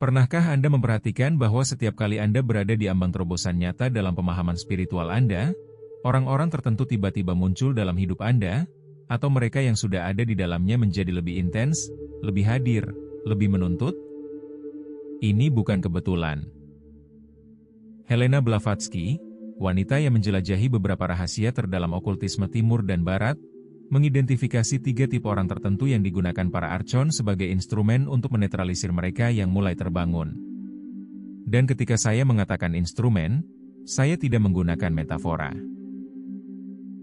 Pernahkah Anda memperhatikan bahwa setiap kali Anda berada di ambang terobosan nyata dalam pemahaman spiritual Anda, orang-orang tertentu tiba-tiba muncul dalam hidup Anda, atau mereka yang sudah ada di dalamnya menjadi lebih intens, lebih hadir, lebih menuntut? Ini bukan kebetulan. Helena Blavatsky, wanita yang menjelajahi beberapa rahasia terdalam okultisme timur dan barat, mengidentifikasi 3 tipe orang tertentu yang digunakan para archon sebagai instrumen untuk menetralisir mereka yang mulai terbangun. Dan ketika saya mengatakan instrumen, saya tidak menggunakan metafora.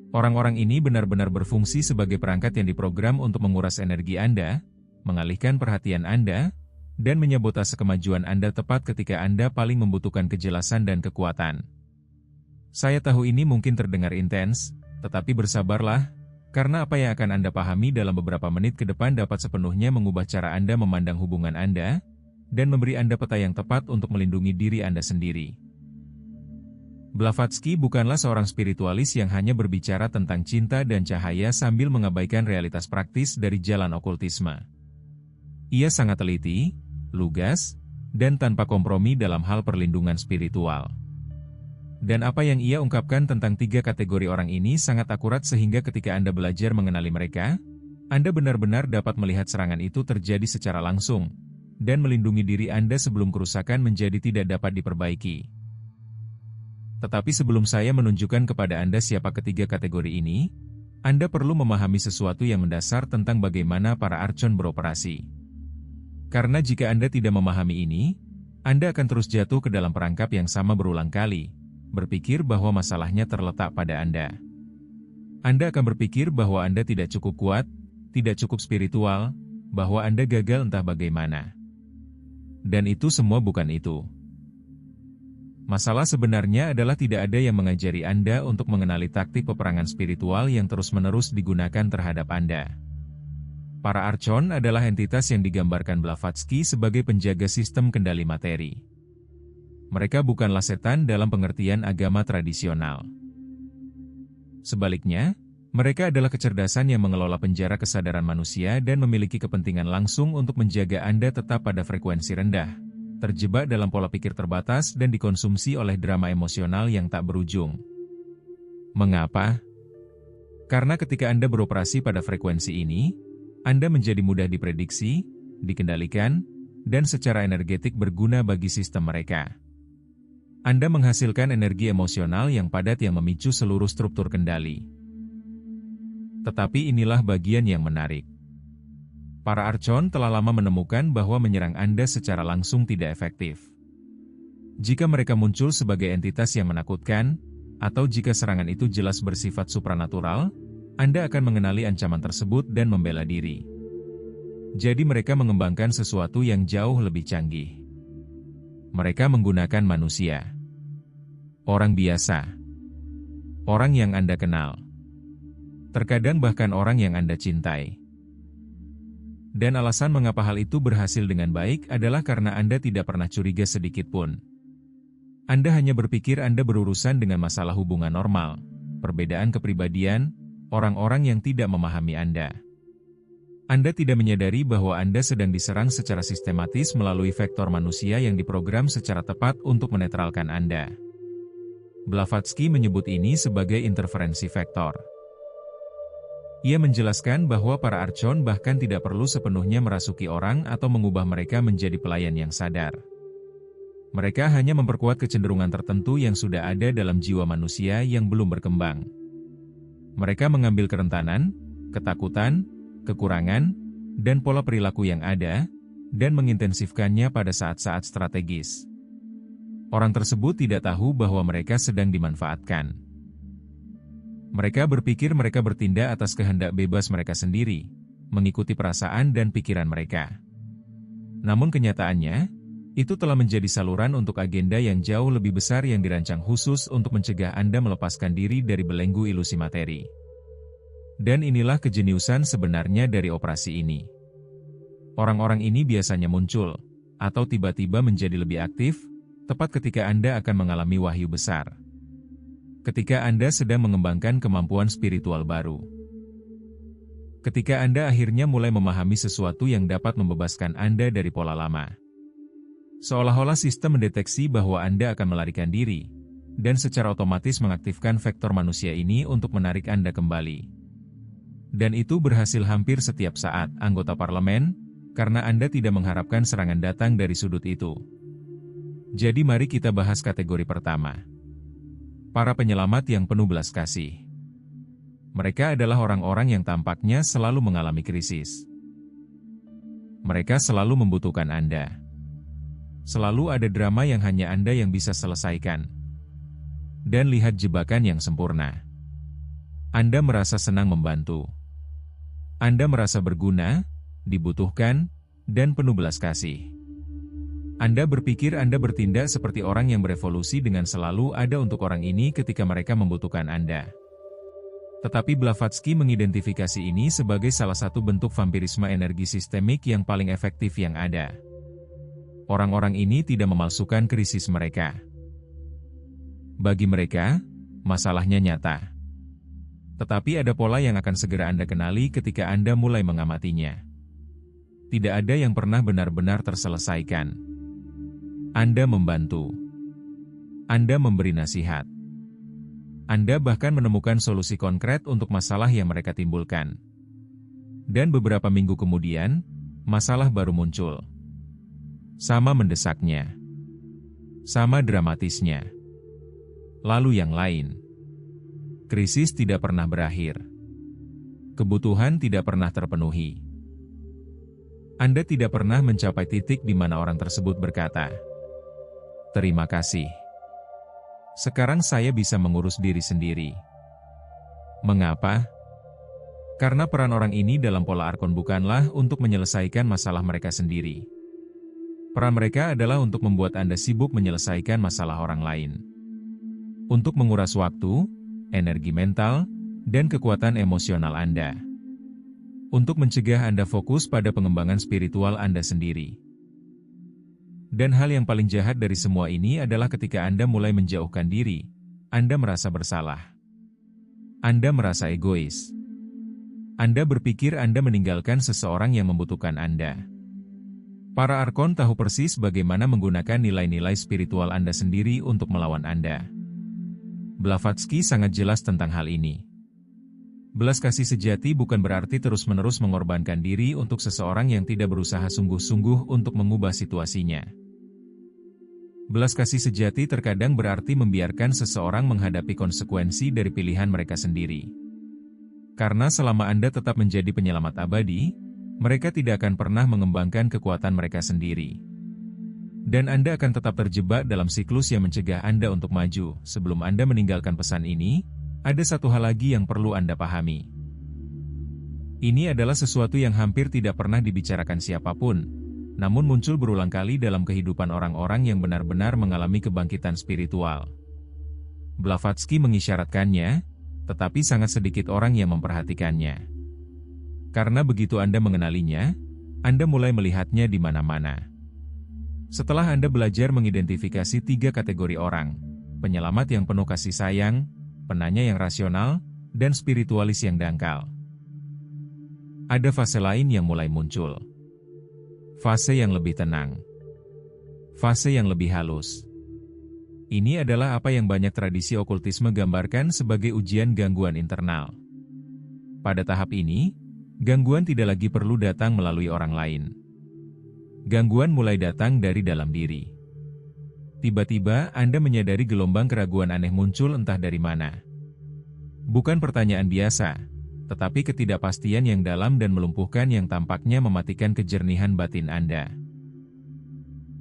Orang-orang ini benar-benar berfungsi sebagai perangkat yang diprogram untuk menguras energi Anda, mengalihkan perhatian Anda, dan menyabotase kemajuan Anda tepat ketika Anda paling membutuhkan kejelasan dan kekuatan. Saya tahu ini mungkin terdengar intens, tetapi bersabarlah, karena apa yang akan Anda pahami dalam beberapa menit ke depan dapat sepenuhnya mengubah cara Anda memandang hubungan Anda, dan memberi Anda peta yang tepat untuk melindungi diri Anda sendiri. Blavatsky bukanlah seorang spiritualis yang hanya berbicara tentang cinta dan cahaya sambil mengabaikan realitas praktis dari jalan okultisme. Ia sangat teliti, lugas, dan tanpa kompromi dalam hal perlindungan spiritual. Dan apa yang ia ungkapkan tentang 3 kategori orang ini sangat akurat sehingga ketika Anda belajar mengenali mereka, Anda benar-benar dapat melihat serangan itu terjadi secara langsung, dan melindungi diri Anda sebelum kerusakan menjadi tidak dapat diperbaiki. Tetapi sebelum saya menunjukkan kepada Anda siapa ketiga kategori ini, Anda perlu memahami sesuatu yang mendasar tentang bagaimana para archon beroperasi. Karena jika Anda tidak memahami ini, Anda akan terus jatuh ke dalam perangkap yang sama berulang kali, berpikir bahwa masalahnya terletak pada Anda. Anda akan berpikir bahwa Anda tidak cukup kuat, tidak cukup spiritual, bahwa Anda gagal entah bagaimana. Dan itu semua bukan itu. Masalah sebenarnya adalah tidak ada yang mengajari Anda untuk mengenali taktik peperangan spiritual yang terus-menerus digunakan terhadap Anda. Para archon adalah entitas yang digambarkan Blavatsky sebagai penjaga sistem kendali materi. Mereka bukanlah setan dalam pengertian agama tradisional. Sebaliknya, mereka adalah kecerdasan yang mengelola penjara kesadaran manusia dan memiliki kepentingan langsung untuk menjaga Anda tetap pada frekuensi rendah, terjebak dalam pola pikir terbatas dan dikonsumsi oleh drama emosional yang tak berujung. Mengapa? Karena ketika Anda beroperasi pada frekuensi ini, Anda menjadi mudah diprediksi, dikendalikan, dan secara energetik berguna bagi sistem mereka. Anda menghasilkan energi emosional yang padat yang memicu seluruh struktur kendali. Tetapi inilah bagian yang menarik. Para archon telah lama menemukan bahwa menyerang Anda secara langsung tidak efektif. Jika mereka muncul sebagai entitas yang menakutkan, atau jika serangan itu jelas bersifat supranatural, Anda akan mengenali ancaman tersebut dan membela diri. Jadi mereka mengembangkan sesuatu yang jauh lebih canggih. Mereka menggunakan manusia. Orang biasa. Orang yang Anda kenal. Terkadang bahkan orang yang Anda cintai. Dan alasan mengapa hal itu berhasil dengan baik adalah karena Anda tidak pernah curiga sedikit pun. Anda hanya berpikir Anda berurusan dengan masalah hubungan normal, perbedaan kepribadian, orang-orang yang tidak memahami Anda. Anda tidak menyadari bahwa Anda sedang diserang secara sistematis melalui vektor manusia yang diprogram secara tepat untuk menetralkan Anda. Blavatsky menyebut ini sebagai interferensi vektor. Ia menjelaskan bahwa para archon bahkan tidak perlu sepenuhnya merasuki orang atau mengubah mereka menjadi pelayan yang sadar. Mereka hanya memperkuat kecenderungan tertentu yang sudah ada dalam jiwa manusia yang belum berkembang. Mereka mengambil kerentanan, ketakutan, kekurangan, dan pola perilaku yang ada, dan mengintensifkannya pada saat-saat strategis. Orang tersebut tidak tahu bahwa mereka sedang dimanfaatkan. Mereka berpikir mereka bertindak atas kehendak bebas mereka sendiri, mengikuti perasaan dan pikiran mereka. Namun kenyataannya, itu telah menjadi saluran untuk agenda yang jauh lebih besar yang dirancang khusus untuk mencegah Anda melepaskan diri dari belenggu ilusi materi. Dan inilah kejeniusan sebenarnya dari operasi ini. Orang-orang ini biasanya muncul, atau tiba-tiba menjadi lebih aktif, tepat ketika Anda akan mengalami wahyu besar. Ketika Anda sedang mengembangkan kemampuan spiritual baru. Ketika Anda akhirnya mulai memahami sesuatu yang dapat membebaskan Anda dari pola lama. Seolah-olah sistem mendeteksi bahwa Anda akan melarikan diri, dan secara otomatis mengaktifkan vektor manusia ini untuk menarik Anda kembali. Dan itu berhasil hampir setiap saat, anggota parlemen, karena Anda tidak mengharapkan serangan datang dari sudut itu. Jadi mari kita bahas kategori pertama. Para penyelamat yang penuh belas kasih. Mereka adalah orang-orang yang tampaknya selalu mengalami krisis. Mereka selalu membutuhkan Anda. Selalu ada drama yang hanya Anda yang bisa selesaikan. Dan lihat jebakan yang sempurna. Anda merasa senang membantu. Anda merasa berguna, dibutuhkan, dan penuh belas kasih. Anda berpikir Anda bertindak seperti orang yang berevolusi dengan selalu ada untuk orang ini ketika mereka membutuhkan Anda. Tetapi Blavatsky mengidentifikasi ini sebagai salah satu bentuk vampirisme energi sistemik yang paling efektif yang ada. Orang-orang ini tidak memalsukan krisis mereka. Bagi mereka, masalahnya nyata. Tetapi ada pola yang akan segera Anda kenali ketika Anda mulai mengamatinya. Tidak ada yang pernah benar-benar terselesaikan. Anda membantu. Anda memberi nasihat. Anda bahkan menemukan solusi konkret untuk masalah yang mereka timbulkan. Dan beberapa minggu kemudian, masalah baru muncul. Sama mendesaknya. Sama dramatisnya. Lalu yang lain. Krisis tidak pernah berakhir. Kebutuhan tidak pernah terpenuhi. Anda tidak pernah mencapai titik di mana orang tersebut berkata, "Terima kasih. Sekarang saya bisa mengurus diri sendiri." Mengapa? Karena peran orang ini dalam pola Arkon bukanlah untuk menyelesaikan masalah mereka sendiri. Peran mereka adalah untuk membuat Anda sibuk menyelesaikan masalah orang lain. Untuk menguras waktu, energi mental, dan kekuatan emosional Anda. Untuk mencegah Anda fokus pada pengembangan spiritual Anda sendiri. Dan hal yang paling jahat dari semua ini adalah ketika Anda mulai menjauhkan diri, Anda merasa bersalah. Anda merasa egois. Anda berpikir Anda meninggalkan seseorang yang membutuhkan Anda. Para Arkon tahu persis bagaimana menggunakan nilai-nilai spiritual Anda sendiri untuk melawan Anda. Blavatsky sangat jelas tentang hal ini. Belas kasih sejati bukan berarti terus-menerus mengorbankan diri untuk seseorang yang tidak berusaha sungguh-sungguh untuk mengubah situasinya. Belas kasih sejati terkadang berarti membiarkan seseorang menghadapi konsekuensi dari pilihan mereka sendiri. Karena selama Anda tetap menjadi penyelamat abadi, mereka tidak akan pernah mengembangkan kekuatan mereka sendiri. Dan Anda akan tetap terjebak dalam siklus yang mencegah Anda untuk maju. Sebelum Anda meninggalkan pesan ini, ada satu hal lagi yang perlu Anda pahami. Ini adalah sesuatu yang hampir tidak pernah dibicarakan siapapun, namun muncul berulang kali dalam kehidupan orang-orang yang benar-benar mengalami kebangkitan spiritual. Blavatsky mengisyaratkannya, tetapi sangat sedikit orang yang memperhatikannya. Karena begitu Anda mengenalinya, Anda mulai melihatnya di mana-mana. Setelah Anda belajar mengidentifikasi 3 kategori orang, penyelamat yang penuh kasih sayang, penanya yang rasional, dan spiritualis yang dangkal. Ada fase lain yang mulai muncul. Fase yang lebih tenang. Fase yang lebih halus. Ini adalah apa yang banyak tradisi okultisme gambarkan sebagai ujian gangguan internal. Pada tahap ini, gangguan tidak lagi perlu datang melalui orang lain. Gangguan mulai datang dari dalam diri. Tiba-tiba Anda menyadari gelombang keraguan aneh muncul entah dari mana. Bukan pertanyaan biasa, tetapi ketidakpastian yang dalam dan melumpuhkan yang tampaknya mematikan kejernihan batin Anda.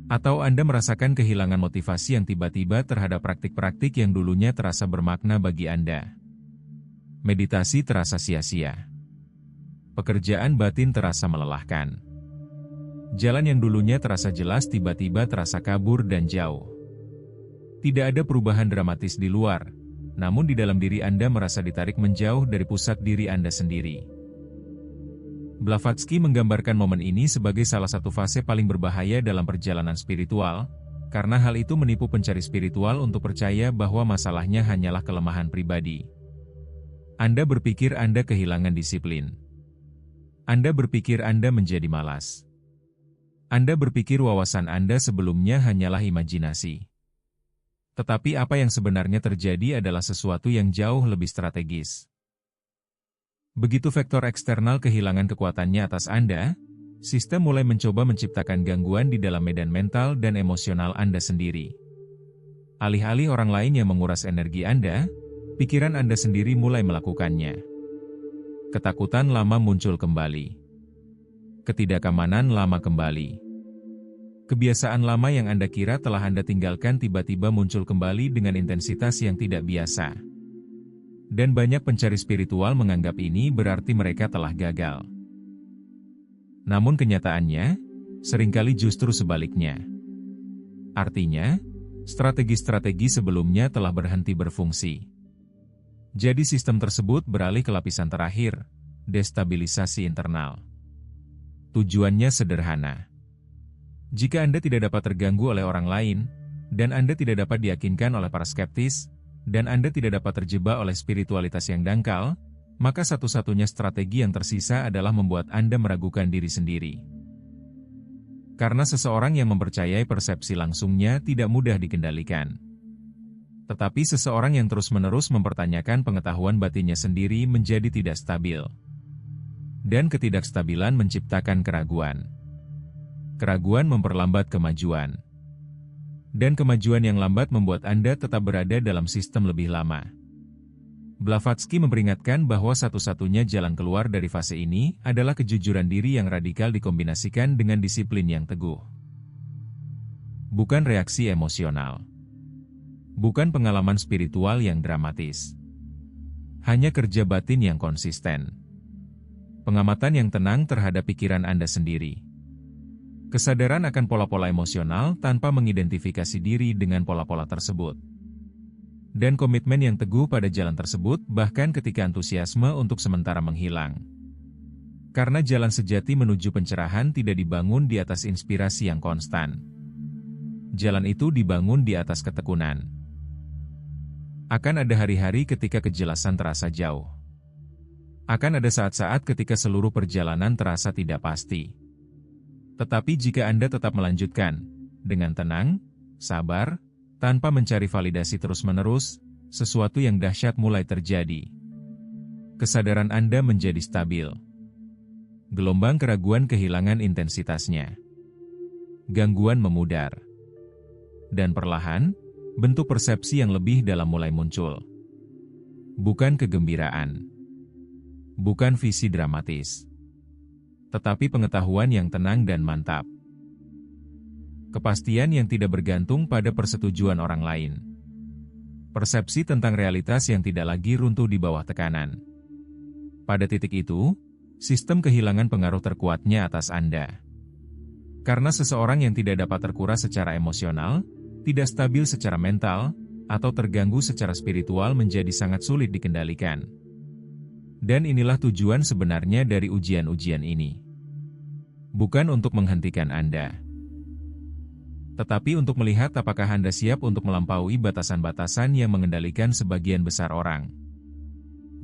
Atau Anda merasakan kehilangan motivasi yang tiba-tiba terhadap praktik-praktik yang dulunya terasa bermakna bagi Anda. Meditasi terasa sia-sia. Pekerjaan batin terasa melelahkan. Jalan yang dulunya terasa jelas tiba-tiba terasa kabur dan jauh. Tidak ada perubahan dramatis di luar, namun di dalam diri Anda merasa ditarik menjauh dari pusat diri Anda sendiri. Blavatsky menggambarkan momen ini sebagai salah satu fase paling berbahaya dalam perjalanan spiritual, karena hal itu menipu pencari spiritual untuk percaya bahwa masalahnya hanyalah kelemahan pribadi. Anda berpikir Anda kehilangan disiplin. Anda berpikir Anda menjadi malas. Anda berpikir wawasan Anda sebelumnya hanyalah imajinasi. Tetapi apa yang sebenarnya terjadi adalah sesuatu yang jauh lebih strategis. Begitu faktor eksternal kehilangan kekuatannya atas Anda, sistem mulai mencoba menciptakan gangguan di dalam medan mental dan emosional Anda sendiri. Alih-alih orang lain yang menguras energi Anda, pikiran Anda sendiri mulai melakukannya. Ketakutan lama muncul kembali. Ketidakamanan lama kembali. Kebiasaan lama yang Anda kira telah Anda tinggalkan tiba-tiba muncul kembali dengan intensitas yang tidak biasa. Dan banyak pencari spiritual menganggap ini berarti mereka telah gagal. Namun kenyataannya, seringkali justru sebaliknya. Artinya, strategi-strategi sebelumnya telah berhenti berfungsi. Jadi sistem tersebut beralih ke lapisan terakhir, destabilisasi internal. Tujuannya sederhana. Jika Anda tidak dapat terganggu oleh orang lain, dan Anda tidak dapat diyakinkan oleh para skeptis, dan Anda tidak dapat terjebak oleh spiritualitas yang dangkal, maka satu-satunya strategi yang tersisa adalah membuat Anda meragukan diri sendiri. Karena seseorang yang mempercayai persepsi langsungnya tidak mudah dikendalikan. Tetapi seseorang yang terus-menerus mempertanyakan pengetahuan batinnya sendiri menjadi tidak stabil. Dan ketidakstabilan menciptakan keraguan. Keraguan memperlambat kemajuan. Dan kemajuan yang lambat membuat Anda tetap berada dalam sistem lebih lama. Blavatsky memperingatkan bahwa satu-satunya jalan keluar dari fase ini adalah kejujuran diri yang radikal dikombinasikan dengan disiplin yang teguh. Bukan reaksi emosional. Bukan pengalaman spiritual yang dramatis. Hanya kerja batin yang konsisten. Pengamatan yang tenang terhadap pikiran Anda sendiri. Kesadaran akan pola-pola emosional tanpa mengidentifikasi diri dengan pola-pola tersebut. Dan komitmen yang teguh pada jalan tersebut bahkan ketika antusiasme untuk sementara menghilang. Karena jalan sejati menuju pencerahan tidak dibangun di atas inspirasi yang konstan. Jalan itu dibangun di atas ketekunan. Akan ada hari-hari ketika kejelasan terasa jauh. Akan ada saat-saat ketika seluruh perjalanan terasa tidak pasti. Tetapi jika Anda tetap melanjutkan, dengan tenang, sabar, tanpa mencari validasi terus-menerus, sesuatu yang dahsyat mulai terjadi. Kesadaran Anda menjadi stabil. Gelombang keraguan kehilangan intensitasnya. Gangguan memudar. Dan perlahan, bentuk persepsi yang lebih dalam mulai muncul. Bukan kegembiraan. Bukan visi dramatis. Tetapi pengetahuan yang tenang dan mantap. Kepastian yang tidak bergantung pada persetujuan orang lain. Persepsi tentang realitas yang tidak lagi runtuh di bawah tekanan. Pada titik itu, sistem kehilangan pengaruh terkuatnya atas Anda. Karena seseorang yang tidak dapat terkuras secara emosional, tidak stabil secara mental, atau terganggu secara spiritual menjadi sangat sulit dikendalikan. Dan inilah tujuan sebenarnya dari ujian-ujian ini. Bukan untuk menghentikan Anda, tetapi untuk melihat apakah Anda siap untuk melampaui batasan-batasan yang mengendalikan sebagian besar orang.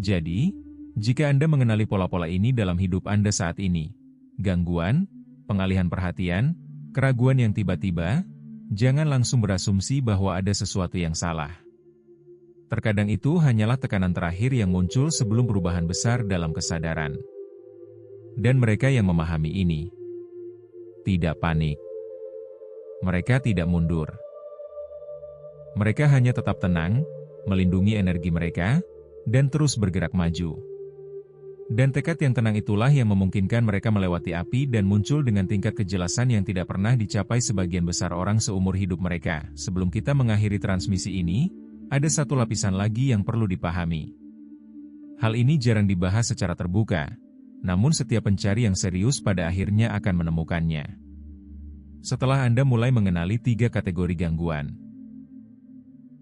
Jadi, jika Anda mengenali pola-pola ini dalam hidup Anda saat ini, gangguan, pengalihan perhatian, keraguan yang tiba-tiba, jangan langsung berasumsi bahwa ada sesuatu yang salah. Terkadang itu hanyalah tekanan terakhir yang muncul sebelum perubahan besar dalam kesadaran. Dan mereka yang memahami ini tidak panik. Mereka tidak mundur. Mereka hanya tetap tenang, melindungi energi mereka, dan terus bergerak maju. Dan tekad yang tenang itulah yang memungkinkan mereka melewati api dan muncul dengan tingkat kejelasan yang tidak pernah dicapai sebagian besar orang seumur hidup mereka. Sebelum kita mengakhiri transmisi ini, ada satu lapisan lagi yang perlu dipahami. Hal ini jarang dibahas secara terbuka, namun setiap pencari yang serius pada akhirnya akan menemukannya. Setelah Anda mulai mengenali 3 kategori gangguan.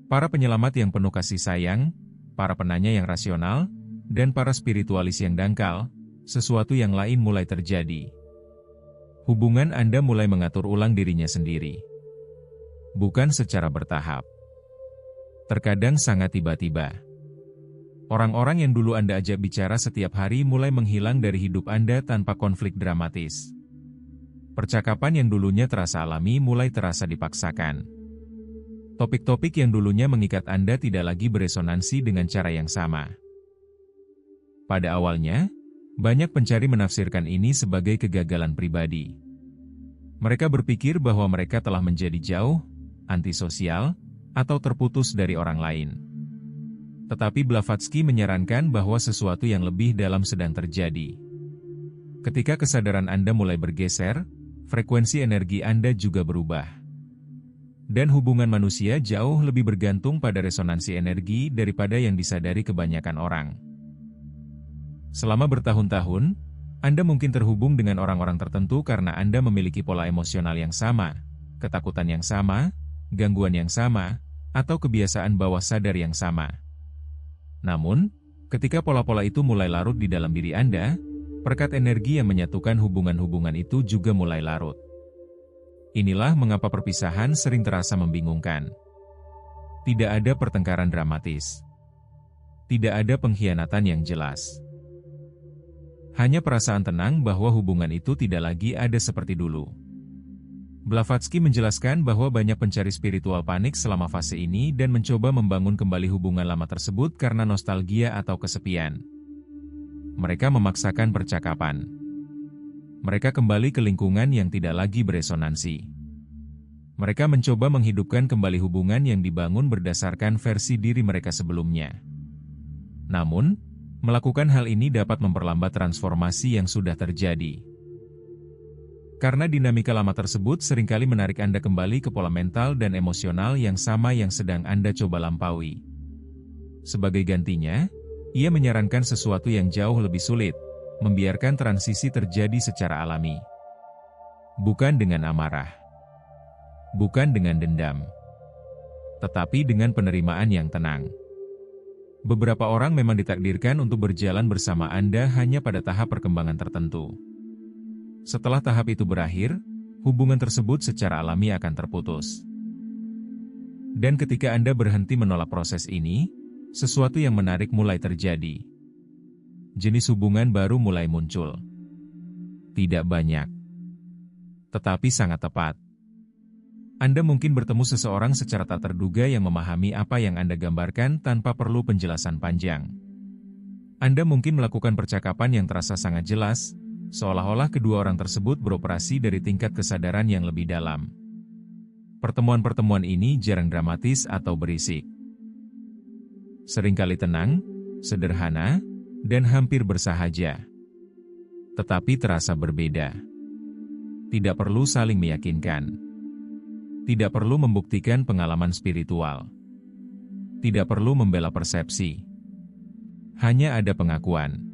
Para penyelamat yang penuh kasih sayang, para penanya yang rasional, dan para spiritualis yang dangkal, sesuatu yang lain mulai terjadi. Hubungan Anda mulai mengatur ulang dirinya sendiri. Bukan secara bertahap. Terkadang sangat tiba-tiba. Orang-orang yang dulu Anda ajak bicara setiap hari mulai menghilang dari hidup Anda tanpa konflik dramatis. Percakapan yang dulunya terasa alami mulai terasa dipaksakan. Topik-topik yang dulunya mengikat Anda tidak lagi beresonansi dengan cara yang sama. Pada awalnya, banyak pencari menafsirkan ini sebagai kegagalan pribadi. Mereka berpikir bahwa mereka telah menjadi jauh, antisosial, atau terputus dari orang lain. Tetapi Blavatsky menyarankan bahwa sesuatu yang lebih dalam sedang terjadi. Ketika kesadaran Anda mulai bergeser, frekuensi energi Anda juga berubah. Dan hubungan manusia jauh lebih bergantung pada resonansi energi daripada yang disadari kebanyakan orang. Selama bertahun-tahun, Anda mungkin terhubung dengan orang-orang tertentu karena Anda memiliki pola emosional yang sama, ketakutan yang sama, gangguan yang sama, atau kebiasaan bawah sadar yang sama. Namun, ketika pola-pola itu mulai larut di dalam diri Anda, perekat energi yang menyatukan hubungan-hubungan itu juga mulai larut. Inilah mengapa perpisahan sering terasa membingungkan. Tidak ada pertengkaran dramatis. Tidak ada pengkhianatan yang jelas. Hanya perasaan tenang bahwa hubungan itu tidak lagi ada seperti dulu. Blavatsky menjelaskan bahwa banyak pencari spiritual panik selama fase ini dan mencoba membangun kembali hubungan lama tersebut karena nostalgia atau kesepian. Mereka memaksakan percakapan. Mereka kembali ke lingkungan yang tidak lagi beresonansi. Mereka mencoba menghidupkan kembali hubungan yang dibangun berdasarkan versi diri mereka sebelumnya. Namun, melakukan hal ini dapat memperlambat transformasi yang sudah terjadi. Karena dinamika lama tersebut seringkali menarik Anda kembali ke pola mental dan emosional yang sama yang sedang Anda coba lampaui. Sebagai gantinya, ia menyarankan sesuatu yang jauh lebih sulit, membiarkan transisi terjadi secara alami. Bukan dengan amarah. Bukan dengan dendam. Tetapi dengan penerimaan yang tenang. Beberapa orang memang ditakdirkan untuk berjalan bersama Anda hanya pada tahap perkembangan tertentu. Setelah tahap itu berakhir, hubungan tersebut secara alami akan terputus. Dan ketika Anda berhenti menolak proses ini, sesuatu yang menarik mulai terjadi. Jenis hubungan baru mulai muncul. Tidak banyak, tetapi sangat tepat. Anda mungkin bertemu seseorang secara tak terduga yang memahami apa yang Anda gambarkan tanpa perlu penjelasan panjang. Anda mungkin melakukan percakapan yang terasa sangat jelas, seolah-olah kedua orang tersebut beroperasi dari tingkat kesadaran yang lebih dalam. Pertemuan-pertemuan ini jarang dramatis atau berisik. Seringkali tenang, sederhana, dan hampir bersahaja. Tetapi terasa berbeda. Tidak perlu saling meyakinkan. Tidak perlu membuktikan pengalaman spiritual. Tidak perlu membela persepsi. Hanya ada pengakuan.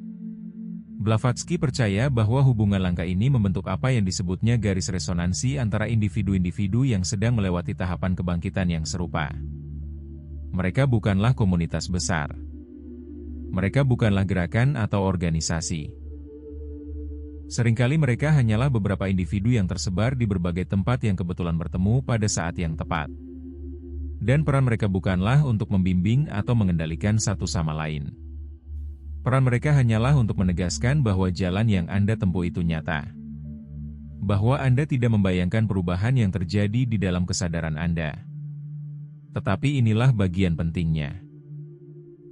Blavatsky percaya bahwa hubungan langka ini membentuk apa yang disebutnya garis resonansi antara individu-individu yang sedang melewati tahapan kebangkitan yang serupa. Mereka bukanlah komunitas besar. Mereka bukanlah gerakan atau organisasi. Seringkali mereka hanyalah beberapa individu yang tersebar di berbagai tempat yang kebetulan bertemu pada saat yang tepat. Dan peran mereka bukanlah untuk membimbing atau mengendalikan satu sama lain. Peran mereka hanyalah untuk menegaskan bahwa jalan yang Anda tempuh itu nyata. Bahwa Anda tidak membayangkan perubahan yang terjadi di dalam kesadaran Anda. Tetapi inilah bagian pentingnya.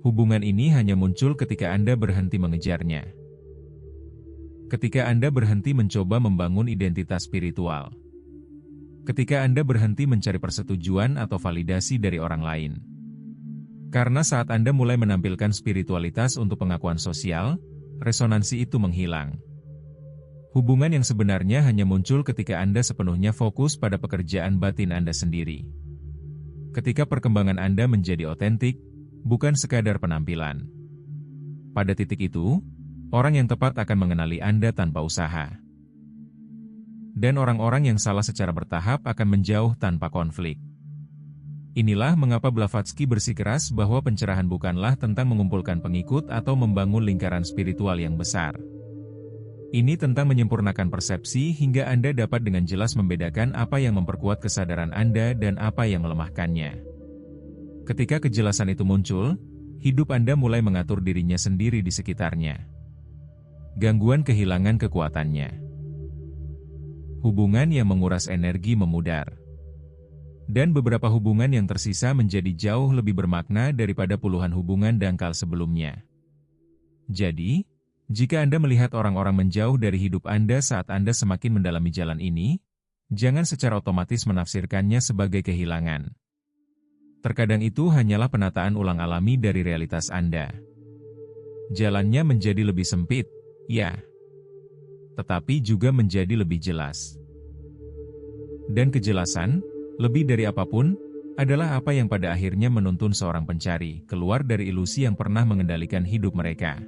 Hubungan ini hanya muncul ketika Anda berhenti mengejarnya. Ketika Anda berhenti mencoba membangun identitas spiritual. Ketika Anda berhenti mencari persetujuan atau validasi dari orang lain. Karena saat Anda mulai menampilkan spiritualitas untuk pengakuan sosial, resonansi itu menghilang. Hubungan yang sebenarnya hanya muncul ketika Anda sepenuhnya fokus pada pekerjaan batin Anda sendiri. Ketika perkembangan Anda menjadi otentik, bukan sekadar penampilan. Pada titik itu, orang yang tepat akan mengenali Anda tanpa usaha. Dan orang-orang yang salah secara bertahap akan menjauh tanpa konflik. Inilah mengapa Blavatsky bersikeras bahwa pencerahan bukanlah tentang mengumpulkan pengikut atau membangun lingkaran spiritual yang besar. Ini tentang menyempurnakan persepsi hingga Anda dapat dengan jelas membedakan apa yang memperkuat kesadaran Anda dan apa yang melemahkannya. Ketika kejelasan itu muncul, hidup Anda mulai mengatur dirinya sendiri di sekitarnya. Gangguan kehilangan kekuatannya. hubungan yang menguras energi memudar. Dan beberapa hubungan yang tersisa menjadi jauh lebih bermakna daripada puluhan hubungan dangkal sebelumnya. Jadi, jika Anda melihat orang-orang menjauh dari hidup Anda saat Anda semakin mendalami jalan ini, jangan secara otomatis menafsirkannya sebagai kehilangan. Terkadang itu hanyalah penataan ulang alami dari realitas Anda. Jalannya menjadi lebih sempit, ya, tetapi juga menjadi lebih jelas. Dan kejelasan, lebih dari apapun, adalah apa yang pada akhirnya menuntun seorang pencari keluar dari ilusi yang pernah mengendalikan hidup mereka.